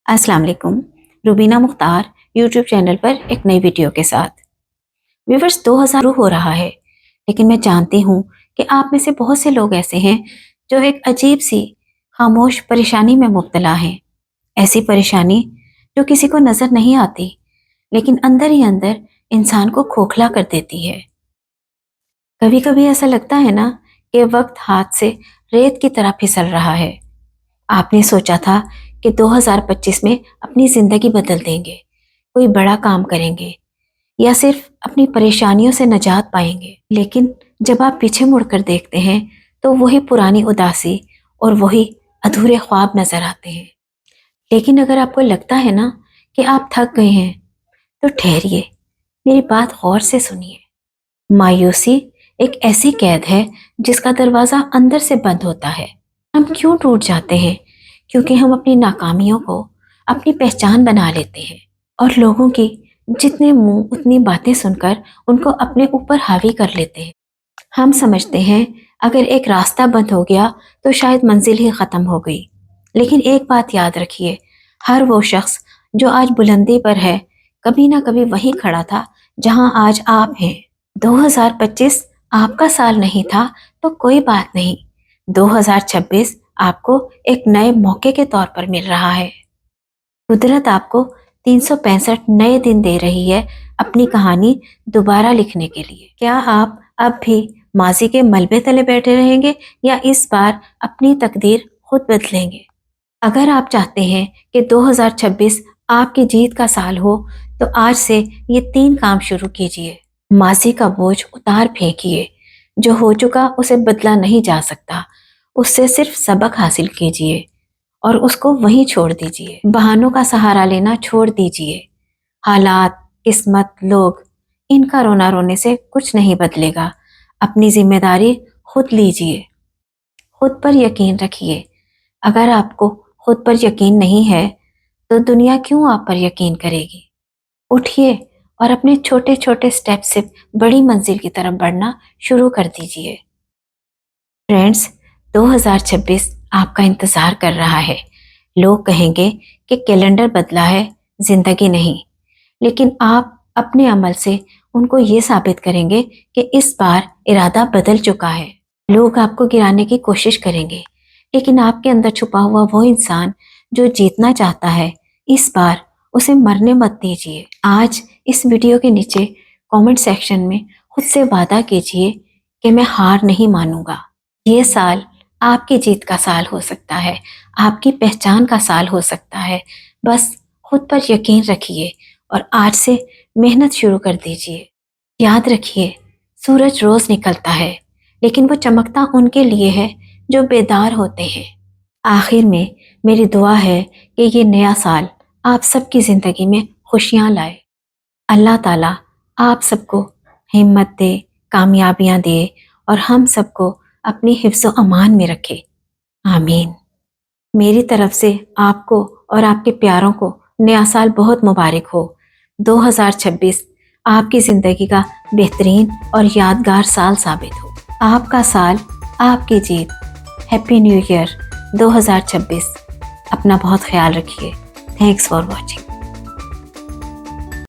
अस्सलाम वालेकुम। Rubina Mukhtar YouTube channel पर एक नई वीडियो के साथ। व्यूवर्स 2000 हो रहा है, लेकिन मैं जानती हूँ कि आप में से बहुत से लोग ऐसे हैं जो एक अजीब सी खामोश परेशानी में मुब्तला हैं। ऐसी परेशानी जो किसी को नज़र नहीं आती, लेकिन अंदर ही अंदर इंसान को खोखला कर देती है। कभी कभी ऐसा लगता है ना कि वक्त हाथ से रेत की तरह फिसल रहा है। आपने सोचा था कि 2025 में अपनी ज़िंदगी बदल देंगे, कोई बड़ा काम करेंगे या सिर्फ अपनी परेशानियों से निजात पाएंगे, लेकिन जब आप पीछे मुड़कर देखते हैं तो वही पुरानी उदासी और वही अधूरे ख्वाब नजर आते हैं। लेकिन अगर आपको लगता है ना कि आप थक गए हैं तो ठहरिए, मेरी बात गौर से सुनिए। मायूसी एक ऐसी कैद है जिसका दरवाज़ा अंदर से बंद होता है। हम क्यों टूट जाते हैं? क्योंकि हम अपनी नाकामियों को अपनी पहचान बना लेते हैं और लोगों की जितने मुंह उतनी बातें सुनकर उनको अपने ऊपर हावी कर लेते हैं। हम समझते हैं अगर एक रास्ता बंद हो गया तो शायद मंजिल ही ख़त्म हो गई। लेकिन एक बात याद रखिए, हर वो शख्स जो आज बुलंदी पर है कभी ना कभी वहीं खड़ा था जहां आज आप हैं। 2025 आपका साल नहीं था तो कोई बात नहीं, 2026 आपको एक नए मौके के तौर पर मिल रहा है। कुदरत आपको 365 नए दिन दे रही है अपनी कहानी दोबारा लिखने के लिए। क्या आप अब भी माजी के मलबे तले बैठे रहेंगे या इस बार अपनी तकदीर खुद बदलेंगे? अगर आप चाहते हैं कि 2026 आपकी जीत का साल हो तो आज से ये 3 काम शुरू कीजिए। माजी का बोझ उतार फेंकिए, जो हो चुका उसे बदला नहीं जा सकता, उससे सिर्फ सबक हासिल कीजिए और उसको वहीं छोड़ दीजिए। बहानों का सहारा लेना छोड़ दीजिए। हालात, किस्मत, लोग, इनका रोना रोने से कुछ नहीं बदलेगा। अपनी जिम्मेदारी खुद लीजिए, खुद पर यकीन रखिए। अगर आपको खुद पर यकीन नहीं है तो दुनिया क्यों आप पर यकीन करेगी? उठिए और अपने छोटे छोटे स्टेप से बड़ी मंजिल की तरफ बढ़ना शुरू कर दीजिए। फ्रेंड्स, 2026 आपका इंतज़ार कर रहा है। लोग कहेंगे कि कैलेंडर बदला है, ज़िंदगी नहीं। लेकिन आप अपने अमल से उनको ये साबित करेंगे कि इस बार इरादा बदल चुका है। लोग आपको गिराने की कोशिश करेंगे, लेकिन आपके अंदर छुपा हुआ वो इंसान जो जीतना चाहता है, इस बार उसे मरने मत दीजिए। आज इस वीडियो के नीचे कमेंट सेक्शन में खुद से वादा कीजिए कि मैं हार नहीं मानूंगा। ये साल आपकी जीत का साल हो सकता है, आपकी पहचान का साल हो सकता है। बस खुद पर यकीन रखिए और आज से मेहनत शुरू कर दीजिए। याद रखिए, सूरज रोज निकलता है, लेकिन वो चमकता उनके लिए है जो बेदार होते हैं। आखिर में मेरी दुआ है कि ये नया साल आप सबकी ज़िंदगी में खुशियाँ लाए। अल्लाह ताला आप सबको हिम्मत दे, कामयाबियाँ दे और हम सबको अपनी हिफ्ज़ व अमान में रखे। आमीन। मेरी तरफ से आपको और आपके प्यारों को नया साल बहुत मुबारक हो। 2026 आपकी ज़िंदगी का बेहतरीन और यादगार साल साबित हो। आपका साल, आपकी जीत। Happy new year 2026। अपना बहुत ख्याल रखिए। Thanks for watching.